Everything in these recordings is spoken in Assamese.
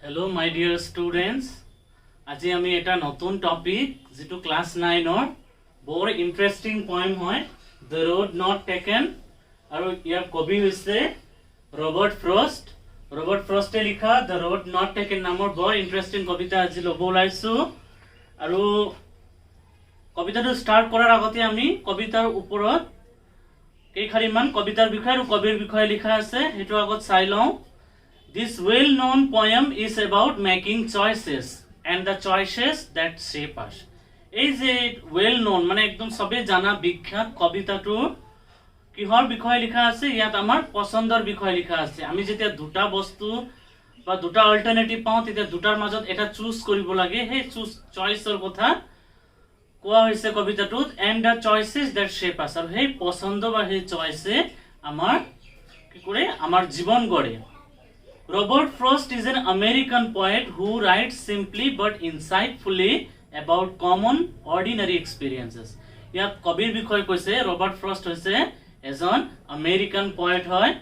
Hello my dear students. আজি আমি এটা নতুন টপিক যেটো ক্লাস 9 ৰ বৰ ইন্টাৰেস্টিং পয়েম হয় The Road Not Taken আৰু ইয়াৰ কবি হৈছে ৰবাৰ্ট ফ্ৰষ্টে লিখা The Road Not Taken নামৰ বৰ ইন্টাৰেস্টিং কবিতা আজি লব ওলাইছো আৰু কবিতাটো স্টাৰ্ট কৰাৰ আগতে আমি কবিতাৰ ওপৰত কেইখাৰিমান কবিতাৰ বিষয় আৰু কবিৰ বিষয় লিখা আছে হেতু আগত চাই লওঁ This well-known poem is about making choices and the choices that shape us. Is it well-known? মানে একদম সবে জানা বিখ্যাত কবিতাটো কিহৰ বিষয় লিখা আছে ইয়াত আমাৰ পছন্দৰ বিষয় লিখা আছে আমি যেতিয়া দুটা বস্তু বা দুটা অল্টাৰনেটিভ পাওঁ তেতিয়া দুটাৰ মাজত এটা চুজ কৰিব লাগে সেই চয়েসৰ কথা কোৱা হৈছে কবিতাটোত and the choices that shape us আৰু সেই পছন্দ বা সেই চয়েসে আমাৰ কি কৰে আমাৰ জীৱন গঢ়ে Robert Frost is an American poet who writes simply but insightfully about common ordinary experiences. ইয়াত কবিৰ বিষয় কৈছে ৰবাৰ্ট ফ্ৰষ্ট হৈছে এজন আমেৰিকান পয়েট হয়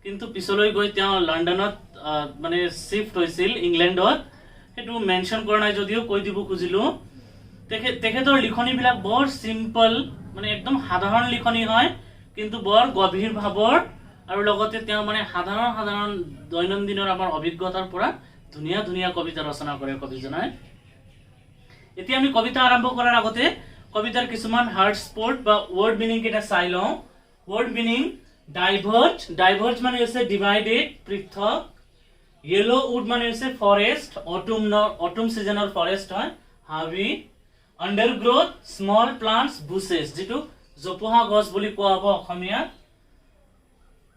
কিন্তু পিছলৈ গৈ তেওঁ লণ্ডনত মানে শিফট হৈছিল ইংলেণ্ডত হেতু মেনশন কৰা নাই যদিও কৈ দিব খুজিলো তেখেতৰ লিখনিবিলাক বৰ সিম্পল মানে একদম সাধাৰণ লিখনি হয় কিন্তু বৰ গভীৰ ভাৱৰ আৰু লগতে তেওঁ মানে সাধাৰণ দৈনন্দিনৰ আমাৰ অভিজ্ঞতাৰ পৰা ধুনিয়া কবিতা ৰচনা কৰে কবিজনাই এতিয়া আমি কবিতা আৰম্ভ কৰাৰ আগতে কবিতাৰ কিছুমান হাৰ্ড স্পট বা ওয়াৰ্ড মিনিং কেটা চাই লওঁ ওয়াৰ্ড মিনিং ডাইভাৰ্জ মানে হৈছে ডিভাইডেড পৃথক ইয়েলো উড মানে হৈছে ফৰেষ্ট অটম সিজনৰ ফৰেষ্ট হয় হাবি আন্ডাৰগ্ৰোথ স্মল প্লান্টস বুশেস যেটো জোপোহা গছ বুলি কোৱা হ'ব অসমীয়াত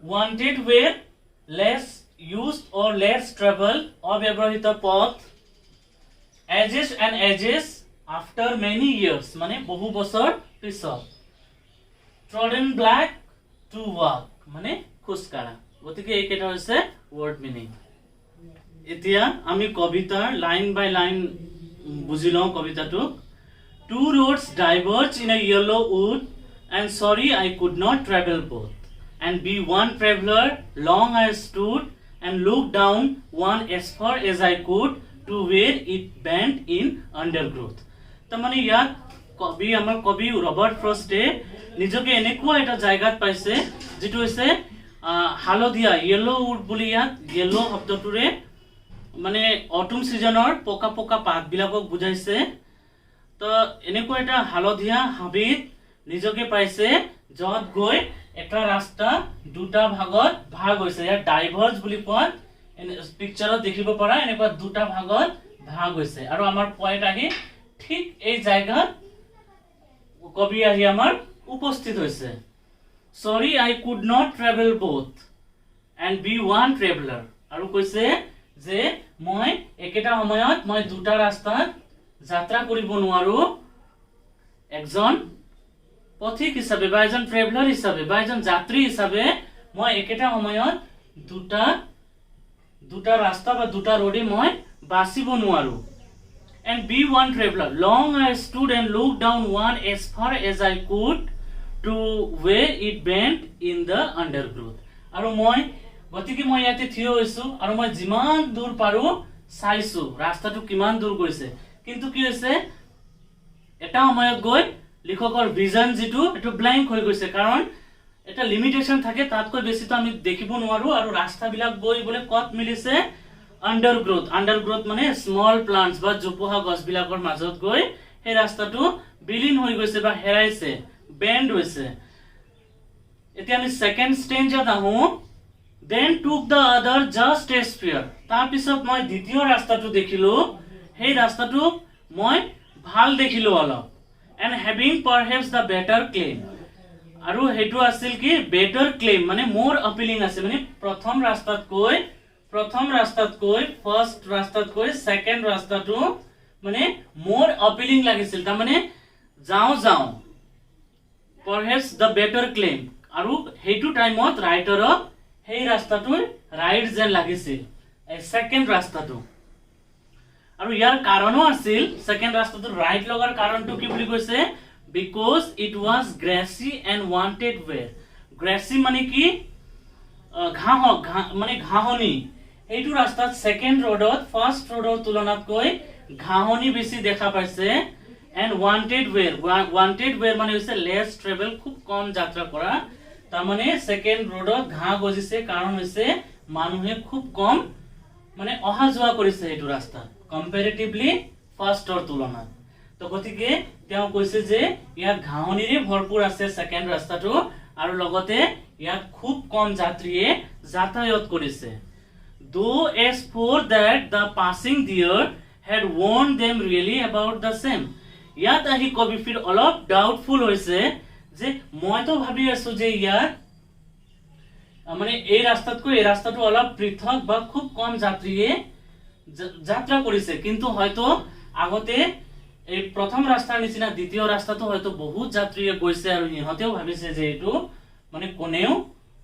Wanted where less used or less travel অব্যবহৃত পথ edges and edges after many years মানে বহু বছৰ পিছত trodden black to walk মানে খুজকাঢ়া গতিকে এই কেইটা হৈছে ওয়ার্ড মিনিং এতিয়া আমি কবিতাৰ লাইন বাই লাইন বুজি লওঁ কবিতাটো Two roads diverge in a yellow wood and sorry I could not travel both And be one traveler, long I stood and looked down one as far as I could to where it bent in undergrowth. তামানে ইয়াত কবি আমাৰ কবি ৰবাৰ্ট ফ্ৰষ্টে নিজকে এনেকুৱা এটা জায়গাত পাইছে যেটো হৈছে হালধীয়া ইয়েলো উড বুলি ইয়াত ইয়েলো শব্দটোৰে মানে অটম সিজনৰ পকা পাতবিলাকক বুজাইছে তো এনেকুৱা এটা হালধীয়া হাবিত নিজকে পাইছে যত গৈ এটা ৰাস্তা দুটা ভাগত ভাগ হৈছে ইয়াৰ ডাইভাৰ্জ বুলি কোৱা পিকচাৰত দেখিব পৰা এনেকুৱা দুটা ভাগত ভাগ হৈছে আৰু আমাৰ পয়েট আহি ঠিক এই জায়গাত কবি আহি আমাৰ উপস্থিত হৈছে sorry I could not travel both and be one traveler আৰু কৈছে যে মই একেটা সময়ত মই দুটা ৰাস্তাত যাত্ৰা কৰিব নোৱাৰো একজন পথিক হিচাপে বা এজন ট্ৰেভেলাৰ হিচাপে বা এজন যাত্ৰী হিচাপে মই একেটা সময়ত দুটা ৰাস্তা বা দুটা ৰোডে মই বাছিব নোৱাৰো and be one traveler long I stood and looked down one as far as I could to where it bent in the undergrowth আৰু মই গতিকে মই ইয়াতে থিয় হৈছো আৰু মই যিমান দূৰ পাৰো চাইছো ৰাস্তাটো কিমান দূৰ গৈছে কিন্তু কি হৈছে এটা সময়ত গৈ লিখকৰ ভিজন যেটো এটো ব্ল্যাঙ্ক হৈ গৈছে কাৰণ এটা লিমিটেশন থাকে তাতকৈ বেছি তো আমি দেখিব নোৱাৰো আৰু ৰাস্তাবিলাক গৈ বলে কত মিলিছে আন্ডাৰগ্ৰোথ মানে স্মল প্লান্টস বা জোপোহা গছবিলাকৰ মাজত গৈ সেই ৰাস্তাটো বিলীন হৈ গৈছে বা হেৰাইছে বেন্ড হৈছে এতিয়া আমি সেকেন্ড স্টেঞ্জত আহো then took the other just as fair তাৰ পিছত মই দ্বিতীয় ৰাস্তাটো দেখিলো সেই ৰাস্তাটো মই ভাল দেখিলো অলপ and having perhaps the better claim আৰু হেতু আছিল কি better claim মানে more appealing আছে মানে প্ৰথম ৰাস্তাত কৈ ফাৰ্স্ট ৰাস্তাত কৈ সেকেন্ড ৰাস্তাটো মানে more appealing লাগিছিল তাৰ মানে যাও perhaps the better claim আৰু হেতু টাইমত ৰাইটাৰক সেই ৰাস্তাটো ৰাইট যেন লাগিছিল এই সেকেন্ড ৰাস্তাটো আৰু ইয়াৰ কাৰণো আছিল সেকেন্ড ৰাস্তাটো ৰাইট লগাৰ কাৰণটো কি বুলি কৈছে because it was grassy and wanted where grassy মানে কি ঘাঁহ মানে ঘাঁহনি এইটো ৰাস্তাত সেকেন্ড ৰোডত ফাৰ্স্ট ৰোডৰ তুলনাতকৈ ঘাঁহনি বেছি দেখা পাইছে এন্ড ওয়ান্টেড ওয়েৰ মানে হৈছে লেস ট্ৰেভেল খুব কম যাত্ৰা কৰা তাৰ মানে সেকেন্ড ৰোডত ঘাঁহ গজিছে কাৰণ হৈছে মানুহে খুব কম মানে অহা যোৱা কৰিছে এইটো ৰাস্তা কম্পাৰেটিভলি ফাৰ্স্টৰ তুলনাত তো গতিকে তেওঁ কৈছে যে ইয়াত ঘাঁহনিৰে ভৰপুৰ আছে সেকেন্ড ৰাস্তাটো আৰু লগতে ইয়াত খুব কম যাত্ৰীয়ে যাতায়াত কৰিছে though as for that the passing deer had warned them really about the same ইয়াত আহি কবিফিৰ অলপ ডাউটফুল হৈছে যে মই তো ভাবি আছো যে ইয়াত মানে এই ৰাস্তাতকৈ এই ৰাস্তাটো অলপ পৃথক বা খুব কম যাত্ৰীয়ে যাত্ৰা কৰিছে কিন্তু হয়তো আগতে এই প্ৰথম ৰাস্তাৰ নিচিনা দ্বিতীয় ৰাস্তাটো হয়তো বহুত যাত্ৰীয়ে গৈছে আৰু ইহঁতেও ভাবিছে যে এইটো মানে কোনেও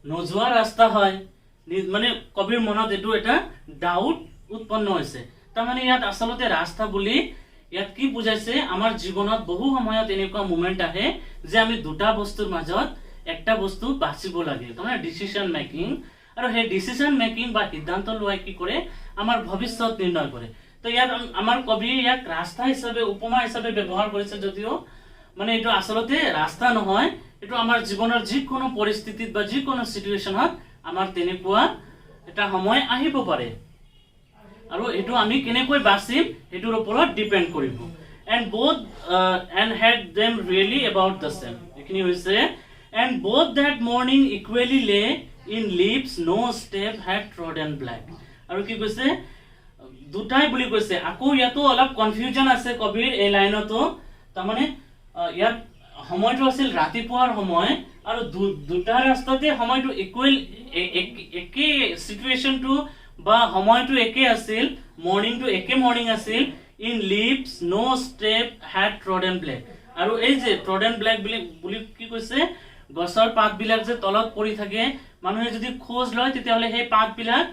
নজোৱা ৰাস্তা হয় মানে কবিৰ মনত এটো এটা ডাউট উৎপন্ন হৈছে তাৰ মানে ইয়াত আসলতে ৰাস্তা বুলি ইয়াত কি বুজাইছে আমাৰ জীৱনত বহু সময়ত এনেকুৱা মোমেন্ট আহে যে আমি দুটা বস্তুৰ মাজত একটা বস্তু বাছিব লাগে মানে ডিসিশন মেকিং আৰু হে ডিসিশন মেকিং বা সিদ্ধান্ত লোৱা কি কৰে আমাৰ ভৱিষ্যত নিৰ্ণয় কৰে তো ইয়াত আমাৰ কবি ইয়াক ৰাস্তা হিচাপে উপমা হিচাপে ব্যৱহাৰ কৰিছে যদিও মানে এটো আসলতে ৰাস্তা নহয় এটো আমাৰ জীৱনৰ যিকোনো পৰিস্থিতিত বা যিকোনো সিচুৱেচনত আমাৰ তেনেকুৱা এটা সময় আহিব পাৰে আৰু এটো আমি কেনেকৈ বাছিম এটোৰ ওপৰত ডিপেন্ড কৰিব and both and had them really about the same এখিনি হৈছে and both that morning equally lay in leaves no step had trodden black আৰু কি কৈছে দুটাই বুলি কৈছে আকৌ ইয়াতো অলপ কনফিউজন আছে কবিৰ এই লাইনতো তাৰ মানে ইয়াত সময়টো আছিল ৰাতিপুৱাৰ সময় আৰু দুটা ৰাস্তাতে সময়টো ইকুৱেল একে সিচুৱেচনটো বা সময়টো একে আছিল মৰ্নিংটো একে মৰ্নিং আছিল in leaves no step had trodden black আৰু এই যে trodden black বুলি কি কৈছে গছৰ পাত বিলাক যে তলত পৰি থাকে মানুহে যদি খোজ লয় তেতিয়াহলে সেই পাত বিলাক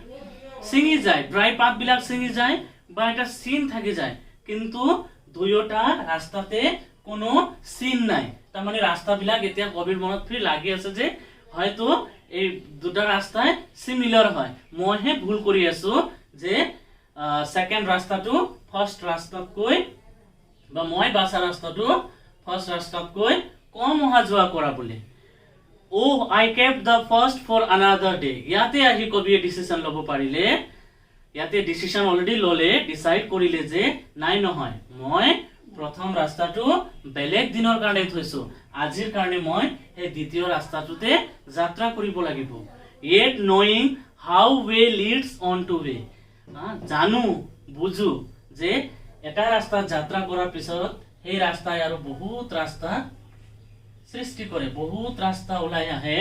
ছিঙি যায় ড্ৰাই পাত বিলাক ছিঙি যায় বা এটা সিন থাকি যায় কিন্তু দুয়োটা ৰাস্তাতে কোনো সিন নাই তাৰ মানে ৰাস্তা বিলাক এতিয়া কবিৰ মনত ফিৰ লাগি আছে যে হয়তো এই দুটা ৰাস্তাই সিমিলাৰ হয় মইহে ভুল কৰি আছো যে সেকেন্ড ৰাস্তাটো ফাৰ্স্ট ৰাস্তাতকৈ বা মই বাছা ৰাস্তাটো ফাৰ্স্ট ৰাস্তাতকৈ কম অহা যোৱা কৰা বুলি Oh, I kept the first for another day. ইয়াতে আহি কবিয়ে ডিসিশন লব পাৰিলে ইয়াতে ডিসিশন অলৰেডি ললে ডিসাইড কৰিলে যে নাই নহয় মই প্ৰথম ৰাস্তাটো বেলেগ দিনৰ কাৰণে থৈছো আজিৰ কাৰণে মই এই দ্বিতীয় ৰাস্তাটোতে যাত্ৰা কৰিব লাগিব yet knowing how way leads on to way জানো বুজু যে এটা ৰাস্তা যাত্ৰা কৰাৰ পিছত এই ৰাস্তাই আৰু বহুত ৰাস্তা সৃষ্টি কৰে বহুত ৰাস্তা ওলাই আহে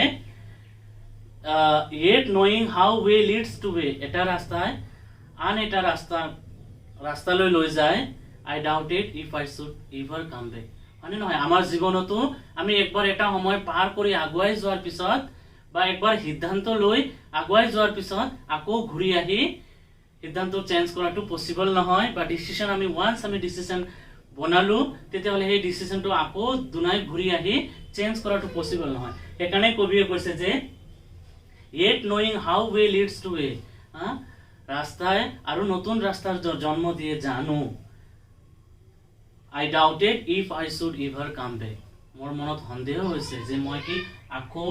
yet knowing how way leads to way এটা ৰাস্তাই আন এটা ৰাস্তালৈ লৈ যায় I doubted if I should ever come back মানে নহয় আমাৰ জীৱনতো আমি একবাৰ এটা সময় পাৰ কৰি আগুৱাই যোৱাৰ পিছত বা একবাৰ সিদ্ধান্ত লৈ আগুৱাই যোৱাৰ পিছত আকৌ ঘূৰি আহি সিদ্ধান্ত চেঞ্জ কৰাটো পসিবল নহয় বা ডিসিশন আমি ওয়ান্স আমি ডিসিশন বনালো তেতিয়াহলে এই ডিসিশনটো আকৌ দুনাই ঘূৰি আহি চেঞ্জ কৰাটো পসিবল নহয় একানে কবিয়ে কৈছে যে yet knowing how way leads to way ৰাস্তায় আৰু নতুন ৰাস্তাৰ জন্ম দিয়ে জানো I doubted if I should ever come back মোৰ মনত সন্দেহ হৈছে যে মই কি আকৌ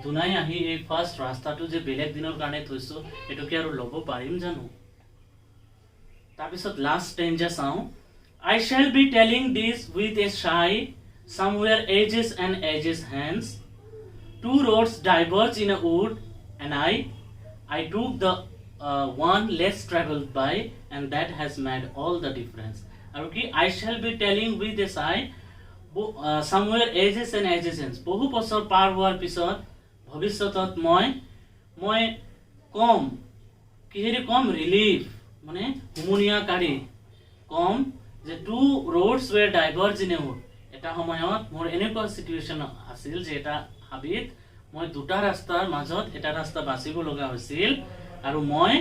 দুনাই আহি এই ফাৰ্স্ট ৰাস্তাটো যে বেলেগ দিনৰ কাৰণে থৈছো এটো কি আৰু লব পাৰিম জানো তাৰপিছত লাষ্ট ষ্টেঞ্জা চাও I shall be telling this with a sigh somewhere edges and edges hands two roads diverge in a wood and I took the one less traveled by and that has made all the difference আৰু কি I shall be telling with a sigh somewhere edges and edges hands বহু বছৰ পাৰ হোৱাৰ পিছত ভৱিষ্যতত মই কম কিহেৰি কম ৰিলিফ মানে হুমুনিয়াকাৰী কম যে two roads were diverged in a wood এটা সময়ত মোৰ এনেকুৱা সিচুৱেচন আছিল যে এটা হাবিত মই দুটা ৰাস্তাৰ মাজত এটা ৰাস্তা বাছিব লগা হৈছিল আৰু মই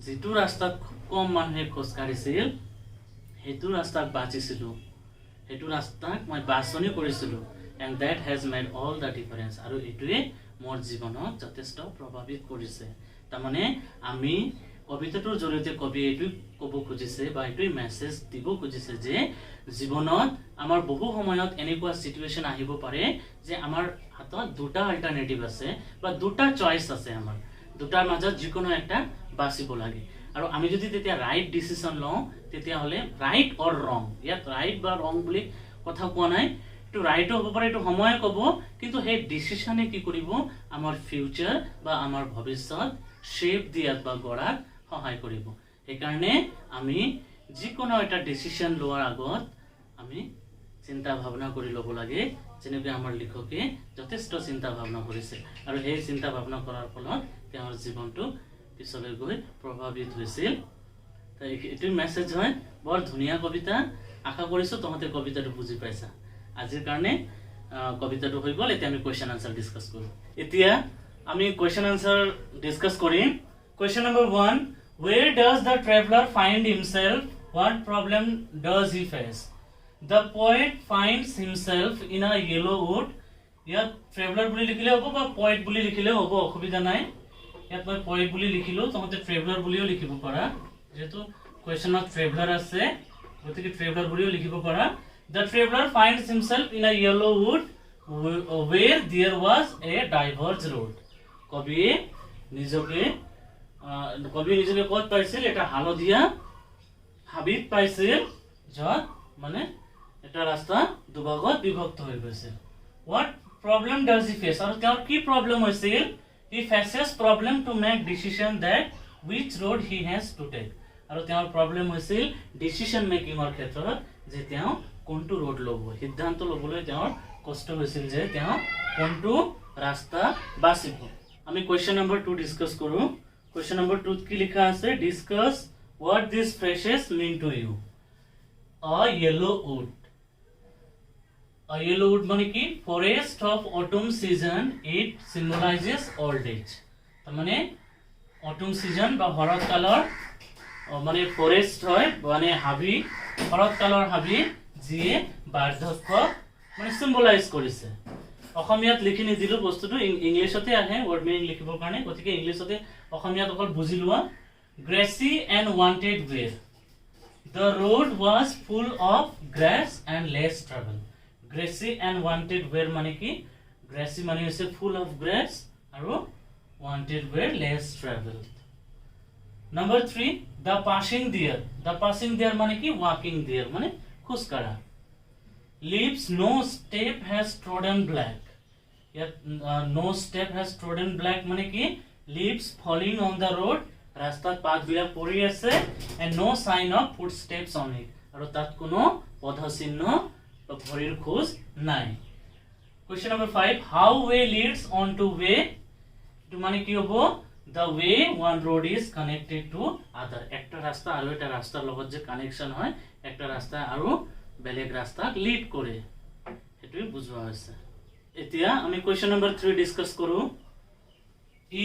যেটো ৰাস্তাত খুব কম মানুহে খোজ কাঢ়িছিল হেতু ৰাস্তাক বাছিছিলো হেতু ৰাস্তাক মই বাছনি কৰিছিলো and that has made all the difference আৰু এটোৱে মোৰ জীৱনত যথেষ্ট প্ৰভাৱিত কৰিছে তাৰ মানে আমি কবিতাটোৰ জৰিয়তে কবি এইটো ক'ব খুজিছে বা এইটোই মেছেজ দিব খুজিছে যে জীৱনত আমাৰ বহু সময়ত এনেকুৱা সিচুৱেশন আহিব পাৰে যে আমাৰ হাতত দুটা অল্টাৰনেটিভ আছে বা দুটা চয়েস আছে আমাৰ দুটাৰ মাজত যিকোনো একটা বাছিব লাগে আৰু আমি যদি তেতিয়া ৰাইট ডিসিশন লওঁ তেতিয়া হলে ৰাইট অৰ ৰং ইয়াত ৰাইট বা ৰং বুলি কথা কোৱা নাই to right হ'ব পাৰে to সময় ক'ব কিন্তু হে ডিসিশনে কি কৰিব আমাৰ ফিউচাৰ বা আমাৰ ভৱিষ্যত শেপ দিয়াত বা গঢ়াত সহায় কৰিব এই কাৰণে আমি যিকোনো এটা ডিসিশন লোৱাৰ আগত আমি চিন্তা ভাৱনা কৰি ল'ব লাগে যেনেকৈ আমাৰ লিখকে যথেষ্ট চিন্তা ভাৱনা কৰিছে আৰু এই চিন্তা ভাৱনা কৰাৰ ফলত তেওঁৰ জীৱনটো পিছলৈ গৈ প্ৰভাৱিত হৈছিল তাই এইটো মেছেজ হয় বৰ ধুনীয়া কবিতা আশা কৰিছো তোমাতে কবিতাটো বুজি পাইছা আজিৰ কাৰণে কবিতাটো হৈ গ'ল এতিয়া আমি কোৱেশ্চন আনসাৰ ডিসকাস কৰো এতিয়া আমি কোৱেশ্চন আনসাৰ ডিসকাস কৰিম question number 1 where does the traveler find himself what problem does he face the poet finds himself in a yellow wood ইয়াত traveler বুলি লিখিলে হ'ব বা poet বুলি লিখিলে হ'ব অসুবিধা নাই ইয়াত মই poet বুলি লিখিলো তোমাতে traveler বুলিও লিখিব পাৰা যেহেতু কোৱেশ্চনত traveler আছে গতিকে traveler বুলিও লিখিব পাৰা The traveler finds himself in a yellow wood where there was a diverged road. কবি নিজকে কত পাইছিল এটা হালধীয়া হাবিত পাইছিল যত মানে এটা ৰাস্তা দুভাগত বিভক্ত হৈ গৈছিল What problem does he face? আৰু তেওঁৰ কি প্ৰবলেম হৈছিল He faces problem to make decision that which road he has to take. আৰু তেওঁৰ প্ৰবলেম হৈছিল ডিসিশন মেকিংৰ ক্ষেত্ৰত যে তেওঁ কোনটো ৰোড লব সিদ্ধান্ত লবলৈ তেওঁৰ কষ্ট হৈছিল যে তেওঁ কোনটো ৰাস্তা বাছিব আমি কোৱেশ্চন নম্বৰ 2 ডিসকাস কৰো কোৱেশ্চন নম্বৰ 2 কি লিখা আছে discuss what these phrases mean to you a yellow wood মানে কি forest of autumn season it symbolizes old age তার মানে autumn season বা শরৎ কালৰ মানে ফৰেষ্ট হয় মানে হাবি শৰৎ কালৰ হাবি যিয়ে বাৰ্ধক্য মানে সিম্বলাইজ কৰিছে অসমীয়াত লিখি নিদিলো বস্তুটো ইংলিশতে আহে ওয়াৰ্ড মিনিং লিখিবৰ কাৰণে গতিকে ইংলিশতে অসমীয়াত অকল বুজি লোৱা grassy and wanted way the road was full of grass and less travel grassy and wanted way মানে কি grassy মানে হৈছে full of grass আৰু wanted way less travel Number 3 the passing there মানে কি walking there মানে খুসকারা leaves no step has trodden black yet no step has trodden black মানে কি leaves falling on the road রাস্তাত পাত বিলাক পৰি আছে and no sign of footsteps on it আৰু তাত কোনো পদচিহ্ন বা ভৰিৰ খোজ নাই Question number 5 how way leads on to way to মানে কি হ'ব The way one road is connected to other একটা রাস্তা আৰু এটা ৰাস্তাৰ লগত যে কানেকশন হয় একটা ৰাস্তা আৰু বেলেগ ৰাস্তাক লিড কৰে এটোই বুজোৱা হৈছে এতিয়া আমি কোৱেশ্চন নম্বৰ 3 ডিসকাস কৰো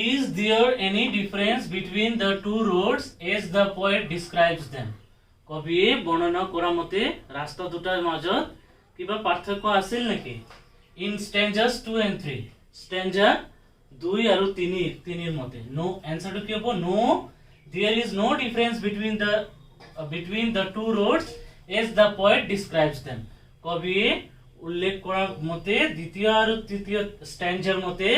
Is there any difference between the two roads as the poet describes them কবিয়ে বৰ্ণনা কৰা মতে ৰাস্তা দুটাৰ মাজত কিবা পাৰ্থক্য আছিল নেকি In stanzas 2 and 3 stanza 2 আৰু 3 এর মতে নো आंसर কি হ'ব নো there is no difference between the two roads as the poet describes them কবিয়ে উল্লেখ কৰা মতে দ্বিতীয় আৰু তৃতীয় স্ট্যান্ডাৰ মতে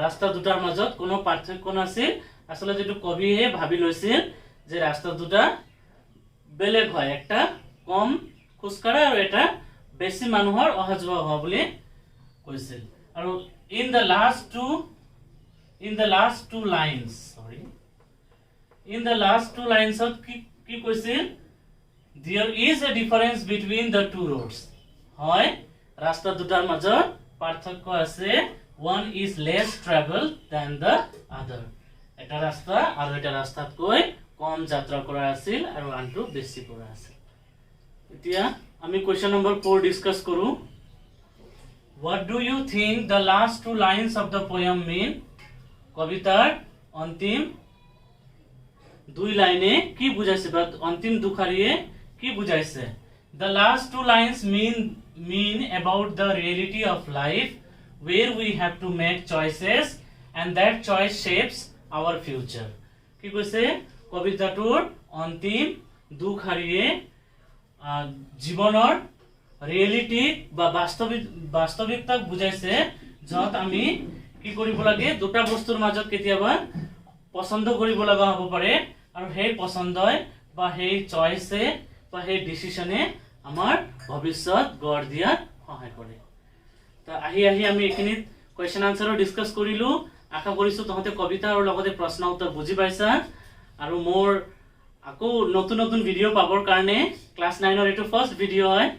ৰাস্তা দুটাৰ মাজত কোনো পাৰ্থক্য নাছিল আসলে যেটো কবিয়ে ভাবি লৈছিল যে ৰাস্তা দুটা বেলেগ হয় একটা কম খুসকাৰা আৰু এটা বেছি মানুহৰ অহাযোৱা হোৱা বুলি কৈছিল আৰু in the last two lines of কি কৈছিল there is a difference between the two roads হয় রাস্তা দুটাৰ মাজত পাৰ্থক্য আছে one is less traveled than the other এটা ৰাস্তা আৰু এটা ৰাস্তাতকৈ কম যাত্ৰা কৰা আছিল আৰু আনটো বেছি কৰা আছিল এতিয়া আমি কোৱেশ্চন নম্বৰ 4 ডিসকাস কৰো What do you think the last two lines of the poem mean কবিতাৰ অন্তিম দুই লাইনে কি বুঝাইছে বা অন্তিম দুখাৰিয়ে কি বুঝাইছে The last two lines mean about the reality of life where we have to make choices and that choice shapes our future কি কৈছে কবিতাটোৰ অন্তিম দুখাৰীয়ে জীৱনৰ ৰিয়েলিটি বা বাস্তৱিকতাক বুজাইছে, য'ত আমি কি কৰিব লাগে, দুটা বস্তুৰ মাজত কেতিয়াবা পছন্দ কৰিব লগা হ'ব পাৰে, আৰু সেই পছন্দই বা সেই চইছে বা সেই ডিচিশনে আমাৰ ভৱিষ্যত গঢ় দিয়াত সহায় কৰে। তো আহি আমি এইখিনিত কুৱেশ্যন আনচাৰো ডিছকাছ কৰিলোঁ। আশা কৰিছোঁ তহঁতে কবিতা আৰু লগতে প্ৰশ্ন উত্তৰ বুজি পাইছা। আৰু মোৰ আকৌ নতুন ভিডিঅ' পাবৰ কাৰণে ক্লাছ 9ৰ এইটো ফাৰ্ষ্ট ভিডিঅ' হয়,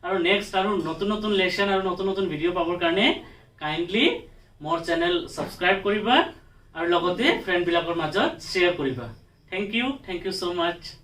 আৰু নেক্সট আৰু নতুন লেচন আৰু নতুন ভিডিঅ' পাবৰ কাৰণে কাইণ্ডলি মোৰ চেনেল ছাবস্ক্ৰাইব কৰিবা আৰু লগতে ফ্ৰেণ্ডবিলাকৰ মাজত শ্বেয়াৰ কৰিবা। Thank you so' much.